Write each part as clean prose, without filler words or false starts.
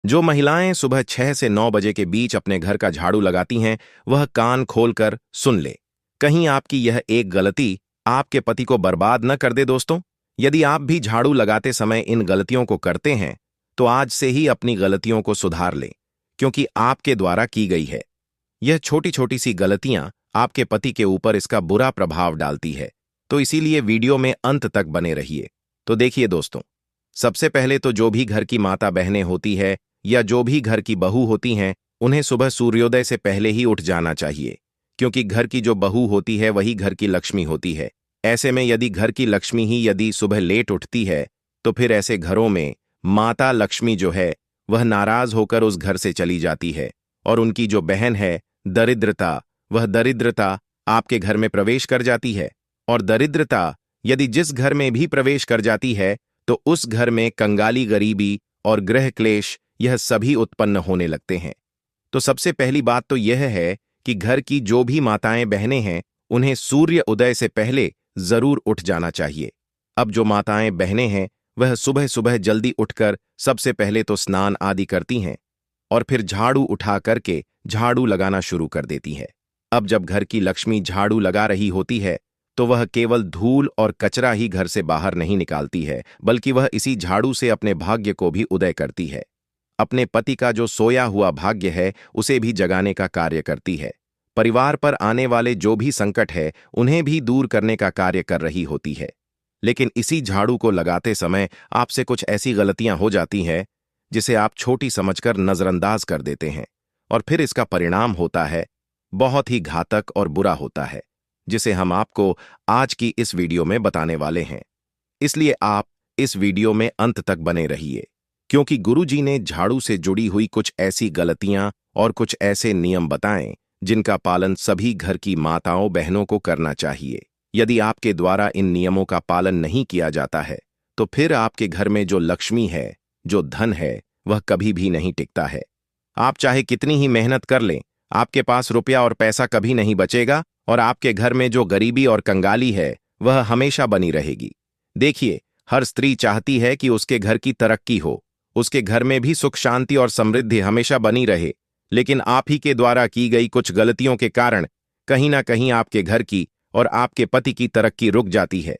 जो महिलाएं सुबह 6 से 9 बजे के बीच अपने घर का झाड़ू लगाती हैं, वह कान खोलकर सुन ले। कहीं आपकी यह एक गलती आपके पति को बर्बाद न कर दे दोस्तों। यदि आप भी झाड़ू लगाते समय इन गलतियों को करते हैं, तो आज से ही अपनी गलतियों को सुधार लें, क्योंकि आपके द्वारा की गई है। यह छोटी छोटी सी गलतियां आपके पति के ऊपर इसका बुरा प्रभाव डालती है। तो इसीलिए वीडियो में अंत तक बने रहिए। तो देखिए दोस्तों, सबसे पहले तो जो भी घर की माता बहनें होती है या जो भी घर की बहू होती हैं, उन्हें सुबह सूर्योदय से पहले ही उठ जाना चाहिए, क्योंकि घर की जो बहू होती है वही घर की लक्ष्मी होती है। ऐसे में यदि घर की लक्ष्मी ही यदि सुबह लेट उठती है, तो फिर ऐसे घरों में माता लक्ष्मी जो है वह नाराज होकर उस घर से चली जाती है, और उनकी जो बहन है दरिद्रता, वह दरिद्रता आपके घर में प्रवेश कर जाती है। और दरिद्रता यदि जिस घर में भी प्रवेश कर जाती है, तो उस घर में कंगाली, गरीबी और गृह क्लेश यह सभी उत्पन्न होने लगते हैं। तो सबसे पहली बात तो यह है कि घर की जो भी माताएं बहनें हैं, उन्हें सूर्य उदय से पहले जरूर उठ जाना चाहिए। अब जो माताएं बहनें हैं, वह सुबह सुबह जल्दी उठकर सबसे पहले तो स्नान आदि करती हैं और फिर झाड़ू उठा करके झाड़ू लगाना शुरू कर देती है। अब जब घर की लक्ष्मी झाड़ू लगा रही होती है, तो वह केवल धूल और कचरा ही घर से बाहर नहीं निकालती है, बल्कि वह इसी झाड़ू से अपने भाग्य को भी उदय करती है। अपने पति का जो सोया हुआ भाग्य है, उसे भी जगाने का कार्य करती है। परिवार पर आने वाले जो भी संकट है, उन्हें भी दूर करने का कार्य कर रही होती है। लेकिन इसी झाड़ू को लगाते समय आपसे कुछ ऐसी गलतियां हो जाती हैं, जिसे आप छोटी समझकर नजरअंदाज कर देते हैं, और फिर इसका परिणाम होता है बहुत ही घातक और बुरा होता है, जिसे हम आपको आज की इस वीडियो में बताने वाले हैं। इसलिए आप इस वीडियो में अंत तक बने रहिए, क्योंकि गुरुजी ने झाड़ू से जुड़ी हुई कुछ ऐसी गलतियां और कुछ ऐसे नियम बताएं, जिनका पालन सभी घर की माताओं बहनों को करना चाहिए। यदि आपके द्वारा इन नियमों का पालन नहीं किया जाता है, तो फिर आपके घर में जो लक्ष्मी है, जो धन है, वह कभी भी नहीं टिकता है। आप चाहे कितनी ही मेहनत कर लें, आपके पास रुपया और पैसा कभी नहीं बचेगा, और आपके घर में जो गरीबी और कंगाली है, वह हमेशा बनी रहेगी। देखिए, हर स्त्री चाहती है कि उसके घर की तरक्की हो, उसके घर में भी सुख शांति और समृद्धि हमेशा बनी रहे। लेकिन आप ही के द्वारा की गई कुछ गलतियों के कारण कहीं ना कहीं आपके घर की और आपके पति की तरक्की रुक जाती है।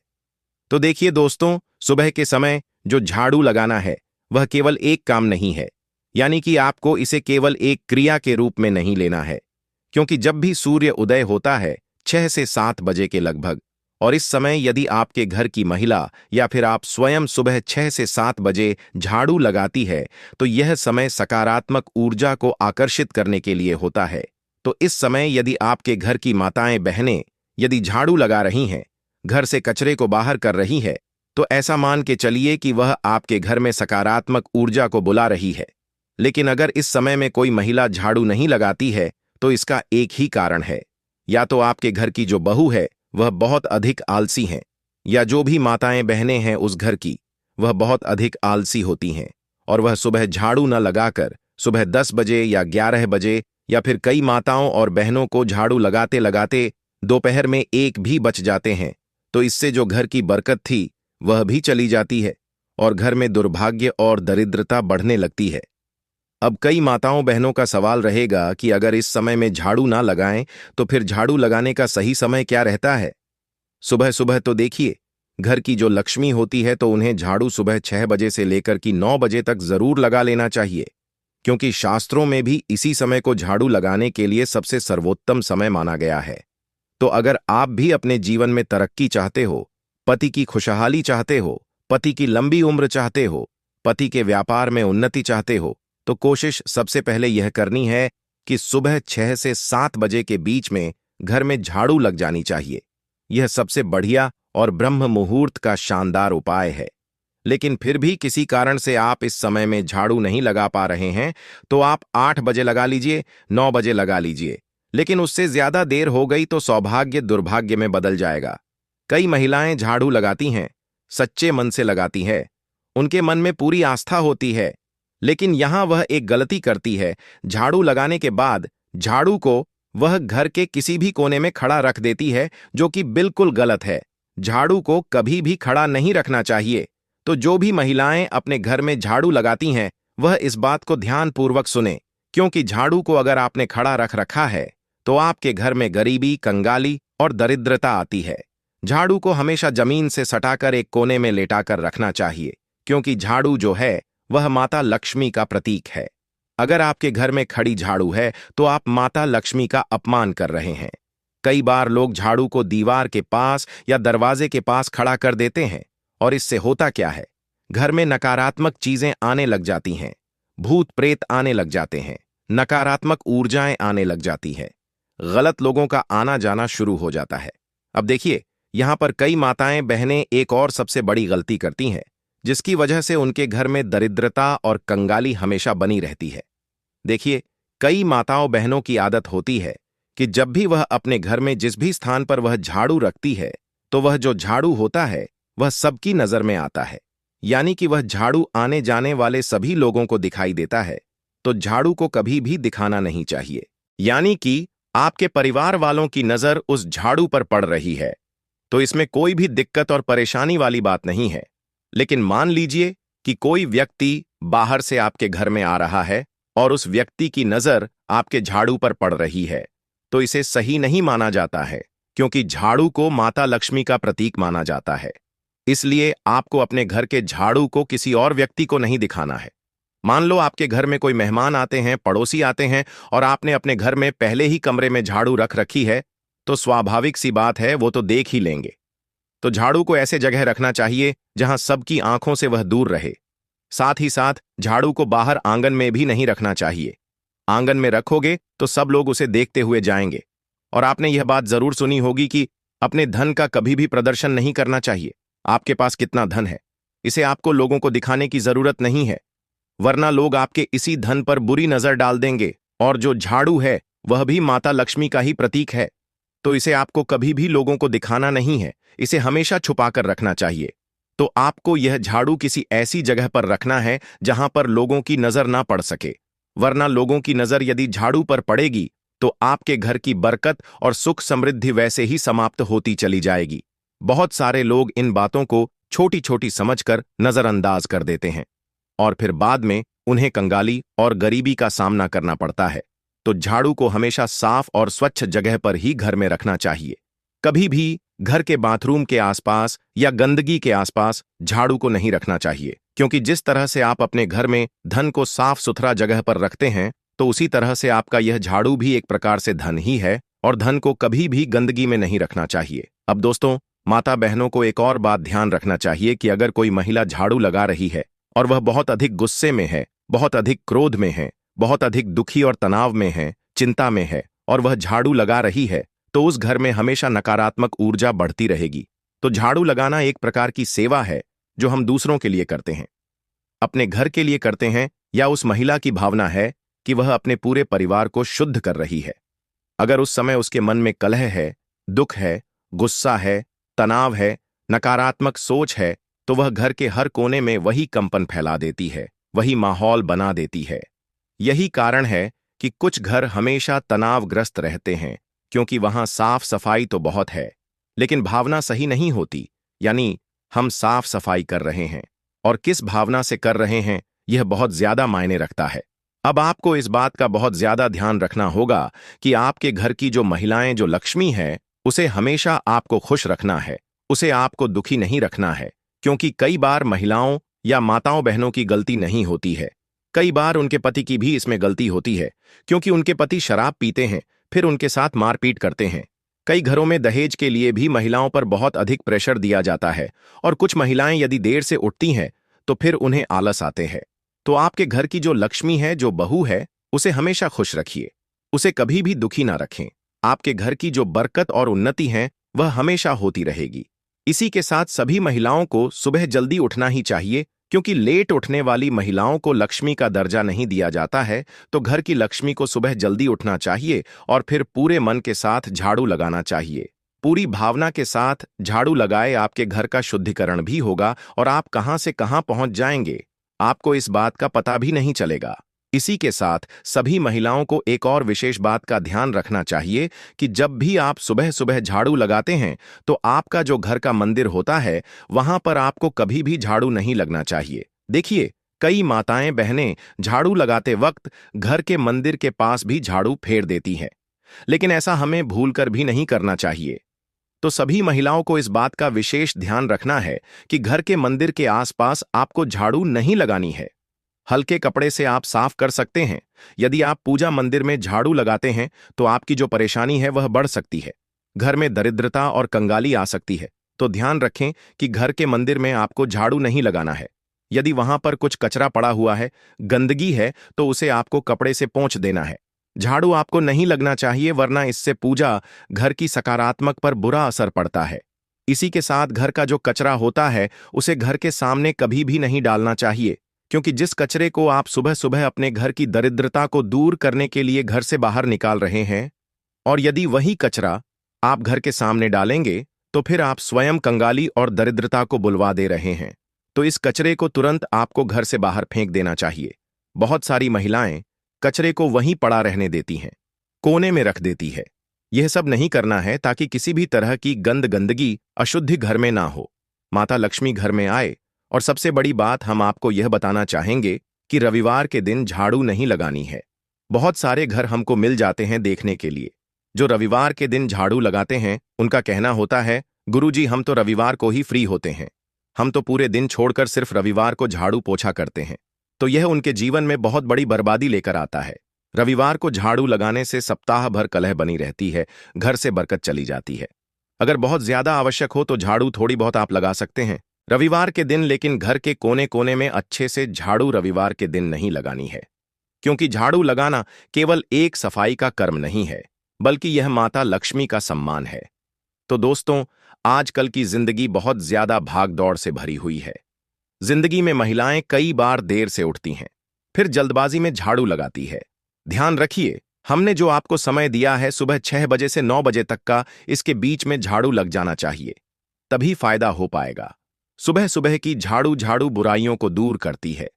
तो देखिए दोस्तों, सुबह के समय जो झाड़ू लगाना है, वह केवल एक काम नहीं है, यानी कि आपको इसे केवल एक क्रिया के रूप में नहीं लेना है, क्योंकि जब भी सूर्य उदय होता है 6 से 7 बजे के लगभग, और इस समय यदि आपके घर की महिला या फिर आप स्वयं सुबह 6 से 7 बजे झाड़ू लगाती है, तो यह समय सकारात्मक ऊर्जा को आकर्षित करने के लिए होता है। तो इस समय यदि आपके घर की माताएं बहनें यदि झाड़ू लगा रही हैं, घर से कचरे को बाहर कर रही है, तो ऐसा मान के चलिए कि वह आपके घर में सकारात्मक ऊर्जा को बुला रही है। लेकिन अगर इस समय में कोई महिला झाड़ू नहीं लगाती है, तो इसका एक ही कारण है, या तो आपके घर की जो बहू है वह बहुत अधिक आलसी हैं, या जो भी माताएं बहनें हैं उस घर की, वह बहुत अधिक आलसी होती हैं, और वह सुबह झाड़ू न लगाकर सुबह 10 बजे या 11 बजे, या फिर कई माताओं और बहनों को झाड़ू लगाते लगाते दोपहर में 1 भी बच जाते हैं। तो इससे जो घर की बरकत थी वह भी चली जाती है, और घर में दुर्भाग्य और दरिद्रता बढ़ने लगती है। अब कई माताओं बहनों का सवाल रहेगा कि अगर इस समय में झाड़ू ना लगाएं, तो फिर झाड़ू लगाने का सही समय क्या रहता है? सुबह सुबह तो देखिए, घर की जो लक्ष्मी होती है, तो उन्हें झाड़ू सुबह 6 बजे से लेकर की 9 बजे तक जरूर लगा लेना चाहिए, क्योंकि शास्त्रों में भी इसी समय को झाड़ू लगाने के लिए सबसे सर्वोत्तम समय माना गया है। तो अगर आप भी अपने जीवन में तरक्की चाहते हो, पति की खुशहाली चाहते हो, पति की लंबी उम्र चाहते हो, पति के व्यापार में उन्नति चाहते हो, तो कोशिश सबसे पहले यह करनी है कि सुबह 6 से 7 बजे के बीच में घर में झाड़ू लग जानी चाहिए। यह सबसे बढ़िया और ब्रह्म मुहूर्त का शानदार उपाय है। लेकिन फिर भी किसी कारण से आप इस समय में झाड़ू नहीं लगा पा रहे हैं, तो आप 8 बजे लगा लीजिए, 9 बजे लगा लीजिए। लेकिन उससे ज्यादा देर हो गई तो सौभाग्य दुर्भाग्य में बदल जाएगा। कई महिलाएं झाड़ू लगाती हैं, सच्चे मन से लगाती है, उनके मन में पूरी आस्था होती है, लेकिन यहां वह एक गलती करती है। झाड़ू लगाने के बाद झाड़ू को वह घर के किसी भी कोने में खड़ा रख देती है, जो कि बिल्कुल गलत है। झाड़ू को कभी भी खड़ा नहीं रखना चाहिए। तो जो भी महिलाएं अपने घर में झाड़ू लगाती हैं, वह इस बात को ध्यानपूर्वक सुने, क्योंकि झाड़ू को अगर आपने खड़ा रख रखा है तो आपके घर में गरीबी, कंगाली और दरिद्रता आती है। झाड़ू को हमेशा जमीन से सटाकर एक कोने में लेटाकर रखना चाहिए, क्योंकि झाड़ू जो है वह माता लक्ष्मी का प्रतीक है। अगर आपके घर में खड़ी झाड़ू है तो आप माता लक्ष्मी का अपमान कर रहे हैं। कई बार लोग झाड़ू को दीवार के पास या दरवाजे के पास खड़ा कर देते हैं, और इससे होता क्या है, घर में नकारात्मक चीजें आने लग जाती हैं, भूत प्रेत आने लग जाते हैं, नकारात्मक ऊर्जाएं आने लग जाती हैं, गलत लोगों का आना जाना शुरू हो जाता है। अब देखिए, यहां पर कई माताएं बहनें एक और सबसे बड़ी गलती करती हैं, जिसकी वजह से उनके घर में दरिद्रता और कंगाली हमेशा बनी रहती है। देखिए, कई माताओं बहनों की आदत होती है कि जब भी वह अपने घर में जिस भी स्थान पर वह झाड़ू रखती है, तो वह जो झाड़ू होता है वह सबकी नजर में आता है, यानी कि वह झाड़ू आने जाने वाले सभी लोगों को दिखाई देता है। तो झाड़ू को कभी भी दिखाना नहीं चाहिए, यानी कि आपके परिवार वालों की नजर उस झाड़ू पर पड़ रही है, तो इसमें कोई भी दिक्कत और परेशानी वाली बात नहीं है। लेकिन मान लीजिए कि कोई व्यक्ति बाहर से आपके घर में आ रहा है और उस व्यक्ति की नजर आपके झाड़ू पर पड़ रही है, तो इसे सही नहीं माना जाता है, क्योंकि झाड़ू को माता लक्ष्मी का प्रतीक माना जाता है। इसलिए आपको अपने घर के झाड़ू को किसी और व्यक्ति को नहीं दिखाना है। मान लो आपके घर में कोई मेहमान आते हैं, पड़ोसी आते हैं, और आपने अपने घर में पहले ही कमरे में झाड़ू रख रखी है, तो स्वाभाविक सी बात है वो तो देख ही लेंगे। तो झाड़ू को ऐसे जगह रखना चाहिए जहां सबकी आंखों से वह दूर रहे। साथ ही साथ झाड़ू को बाहर आंगन में भी नहीं रखना चाहिए। आंगन में रखोगे तो सब लोग उसे देखते हुए जाएंगे। और आपने यह बात जरूर सुनी होगी कि अपने धन का कभी भी प्रदर्शन नहीं करना चाहिए। आपके पास कितना धन है, इसे आपको लोगों को दिखाने की जरूरत नहीं है, वरना लोग आपके इसी धन पर बुरी नजर डाल देंगे। और जो झाड़ू है वह भी माता लक्ष्मी का ही प्रतीक है, तो इसे आपको कभी भी लोगों को दिखाना नहीं है, इसे हमेशा छुपाकर रखना चाहिए। तो आपको यह झाड़ू किसी ऐसी जगह पर रखना है जहां पर लोगों की नजर ना पड़ सके, वरना लोगों की नजर यदि झाड़ू पर पड़ेगी तो आपके घर की बरकत और सुख समृद्धि वैसे ही समाप्त होती चली जाएगी। बहुत सारे लोग इन बातों को छोटी छोटी समझकर नजरअंदाज कर देते हैं, और फिर बाद में उन्हें कंगाली और गरीबी का सामना करना पड़ता है। तो झाड़ू को हमेशा साफ और स्वच्छ जगह पर ही घर में रखना चाहिए। कभी भी घर के बाथरूम के आसपास या गंदगी के आसपास झाड़ू को नहीं रखना चाहिए, क्योंकि जिस तरह से आप अपने घर में धन को साफ सुथरा जगह पर रखते हैं, तो उसी तरह से आपका यह झाड़ू भी एक प्रकार से धन ही है, और धन को कभी भी गंदगी में नहीं रखना चाहिए। अब दोस्तों, माता बहनों को एक और बात ध्यान रखना चाहिए कि अगर कोई महिला झाड़ू लगा रही है और वह बहुत अधिक गुस्से में है, बहुत अधिक क्रोध में है, बहुत अधिक दुखी और तनाव में है, चिंता में है, और वह झाड़ू लगा रही है, तो उस घर में हमेशा नकारात्मक ऊर्जा बढ़ती रहेगी। तो झाड़ू लगाना एक प्रकार की सेवा है जो हम दूसरों के लिए करते हैं, अपने घर के लिए करते हैं, या उस महिला की भावना है कि वह अपने पूरे परिवार को शुद्ध कर रही है। अगर उस समय उसके मन में कलह है, दुख है, गुस्सा है, तनाव है, नकारात्मक सोच है, तो वह घर के हर कोने में वही कंपन फैला देती है, वही माहौल बना देती है। यही कारण है कि कुछ घर हमेशा तनावग्रस्त रहते हैं, क्योंकि वहां साफ सफाई तो बहुत है, लेकिन भावना सही नहीं होती। यानी हम साफ सफाई कर रहे हैं और किस भावना से कर रहे हैं, यह बहुत ज्यादा मायने रखता है। अब आपको इस बात का बहुत ज्यादा ध्यान रखना होगा कि आपके घर की जो महिलाएं, जो लक्ष्मी है, उसे हमेशा आपको खुश रखना है, उसे आपको दुखी नहीं रखना है। क्योंकि कई बार महिलाओं या माताओं बहनों की गलती नहीं होती है, कई बार उनके पति की भी इसमें गलती होती है, क्योंकि उनके पति शराब पीते हैं, फिर उनके साथ मारपीट करते हैं। कई घरों में दहेज के लिए भी महिलाओं पर बहुत अधिक प्रेशर दिया जाता है, और कुछ महिलाएं यदि देर से उठती हैं तो फिर उन्हें आलस आते हैं। तो आपके घर की जो लक्ष्मी है, जो बहू है, उसे हमेशा खुश रखिए, उसे कभी भी दुखी ना रखें। आपके घर की जो बरकत और उन्नति है वह हमेशा होती रहेगी। इसी के साथ सभी महिलाओं को सुबह जल्दी उठना ही चाहिए, क्योंकि लेट उठने वाली महिलाओं को लक्ष्मी का दर्जा नहीं दिया जाता है। तो घर की लक्ष्मी को सुबह जल्दी उठना चाहिए और फिर पूरे मन के साथ झाड़ू लगाना चाहिए। पूरी भावना के साथ झाड़ू लगाए आपके घर का शुद्धिकरण भी होगा, और आप कहां से कहां पहुंच जाएंगे, आपको इस बात का पता भी नहीं चलेगा। इसी के साथ सभी महिलाओं को एक और विशेष बात का ध्यान रखना चाहिए कि जब भी आप सुबह सुबह झाड़ू लगाते हैं, तो आपका जो घर का मंदिर होता है, वहां पर आपको कभी भी झाड़ू नहीं लगना चाहिए। देखिए, कई माताएं बहनें झाड़ू लगाते वक्त घर के मंदिर के पास भी झाड़ू फेर देती हैं, लेकिन ऐसा हमें भूलकर भी नहीं करना चाहिए। तो सभी महिलाओं को इस बात का विशेष ध्यान रखना है कि घर के मंदिर के आसपास आपको झाड़ू नहीं लगानी है। हल्के कपड़े से आप साफ कर सकते हैं। यदि आप पूजा मंदिर में झाड़ू लगाते हैं तो आपकी जो परेशानी है वह बढ़ सकती है। घर में दरिद्रता और कंगाली आ सकती है। तो ध्यान रखें कि घर के मंदिर में आपको झाड़ू नहीं लगाना है। यदि वहां पर कुछ कचरा पड़ा हुआ है, गंदगी है, तो उसे आपको कपड़े से पोंछ देना है। झाड़ू आपको नहीं लगना चाहिए, वरना इससे पूजा घर की सकारात्मक पर बुरा असर पड़ता है। इसी के साथ घर का जो कचरा होता है उसे घर के सामने कभी भी नहीं डालना चाहिए, क्योंकि जिस कचरे को आप सुबह सुबह अपने घर की दरिद्रता को दूर करने के लिए घर से बाहर निकाल रहे हैं, और यदि वही कचरा आप घर के सामने डालेंगे तो फिर आप स्वयं कंगाली और दरिद्रता को बुलवा दे रहे हैं। तो इस कचरे को तुरंत आपको घर से बाहर फेंक देना चाहिए। बहुत सारी महिलाएं कचरे को वहीं पड़ा रहने देती हैं, कोने में रख देती है। यह सब नहीं करना है ताकि किसी भी तरह की गंदगी अशुद्धि घर में ना हो, माता लक्ष्मी घर में आए। और सबसे बड़ी बात हम आपको यह बताना चाहेंगे कि रविवार के दिन झाड़ू नहीं लगानी है। बहुत सारे घर हमको मिल जाते हैं देखने के लिए जो रविवार के दिन झाड़ू लगाते हैं। उनका कहना होता है, गुरुजी हम तो रविवार को ही फ्री होते हैं, हम तो पूरे दिन छोड़कर सिर्फ रविवार को झाड़ू पोछा करते हैं। तो यह उनके जीवन में बहुत बड़ी बर्बादी लेकर आता है। रविवार को झाड़ू लगाने से सप्ताह भर कलह बनी रहती है, घर से बरकत चली जाती है। अगर बहुत ज्यादा आवश्यक हो तो झाड़ू थोड़ी बहुत आप लगा सकते हैं रविवार के दिन, लेकिन घर के कोने कोने में अच्छे से झाड़ू रविवार के दिन नहीं लगानी है, क्योंकि झाड़ू लगाना केवल एक सफाई का कर्म नहीं है, बल्कि यह माता लक्ष्मी का सम्मान है। तो दोस्तों, आजकल की जिंदगी बहुत ज्यादा भाग दौड़ से भरी हुई है। जिंदगी में महिलाएं कई बार देर से उठती हैं, फिर जल्दबाजी में झाड़ू लगाती है। ध्यान रखिए, हमने जो आपको समय दिया है सुबह 6 बजे से 9 बजे तक का, इसके बीच में झाड़ू लग जाना चाहिए, तभी फायदा हो पाएगा। सुबह सुबह की झाड़ू बुराइयों को दूर करती है,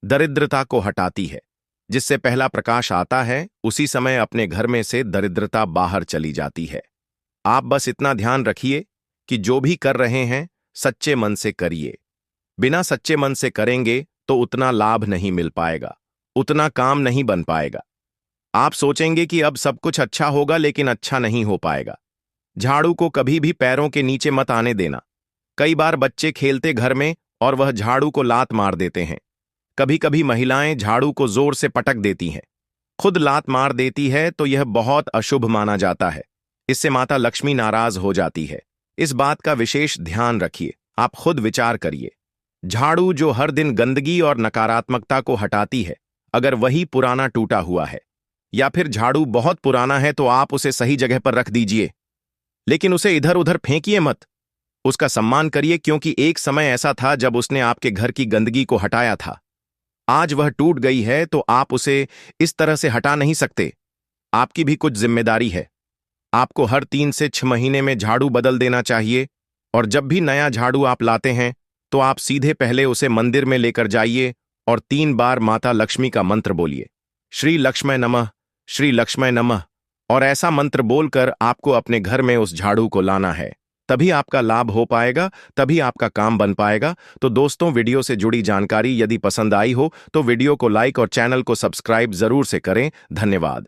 दरिद्रता को हटाती है। जिससे पहला प्रकाश आता है उसी समय अपने घर में से दरिद्रता बाहर चली जाती है। आप बस इतना ध्यान रखिए कि जो भी कर रहे हैं सच्चे मन से करिए। बिना सच्चे मन से करेंगे तो उतना लाभ नहीं मिल पाएगा, उतना काम नहीं बन पाएगा। आप सोचेंगे कि अब सब कुछ अच्छा होगा, लेकिन अच्छा नहीं हो पाएगा। झाड़ू को कभी भी पैरों के नीचे मत आने देना। कई बार बच्चे खेलते घर में और वह झाड़ू को लात मार देते हैं। कभी कभी महिलाएं झाड़ू को जोर से पटक देती हैं, खुद लात मार देती है, तो यह बहुत अशुभ माना जाता है। इससे माता लक्ष्मी नाराज हो जाती है। इस बात का विशेष ध्यान रखिए। आप खुद विचार करिए, झाड़ू जो हर दिन गंदगी और नकारात्मकता को हटाती है, अगर वही पुराना टूटा हुआ है, या फिर झाड़ू बहुत पुराना है, तो आप उसे सही जगह पर रख दीजिए, लेकिन उसे इधर उधर फेंकिए मत। उसका सम्मान करिए, क्योंकि एक समय ऐसा था जब उसने आपके घर की गंदगी को हटाया था। आज वह टूट गई है तो आप उसे इस तरह से हटा नहीं सकते। आपकी भी कुछ जिम्मेदारी है। आपको हर 3 से 6 महीने में झाड़ू बदल देना चाहिए, और जब भी नया झाड़ू आप लाते हैं तो आप सीधे पहले उसे मंदिर में लेकर जाइए और 3 बार माता लक्ष्मी का मंत्र बोलिए, श्री लक्ष्मय नमः, श्री लक्ष्मय नमः। और ऐसा मंत्र बोलकर आपको अपने घर में उस झाड़ू को लाना है, तभी आपका लाभ हो पाएगा, तभी आपका काम बन पाएगा। तो दोस्तों, वीडियो से जुड़ी जानकारी यदि पसंद आई हो तो वीडियो को लाइक और चैनल को सब्सक्राइब जरूर से करें। धन्यवाद।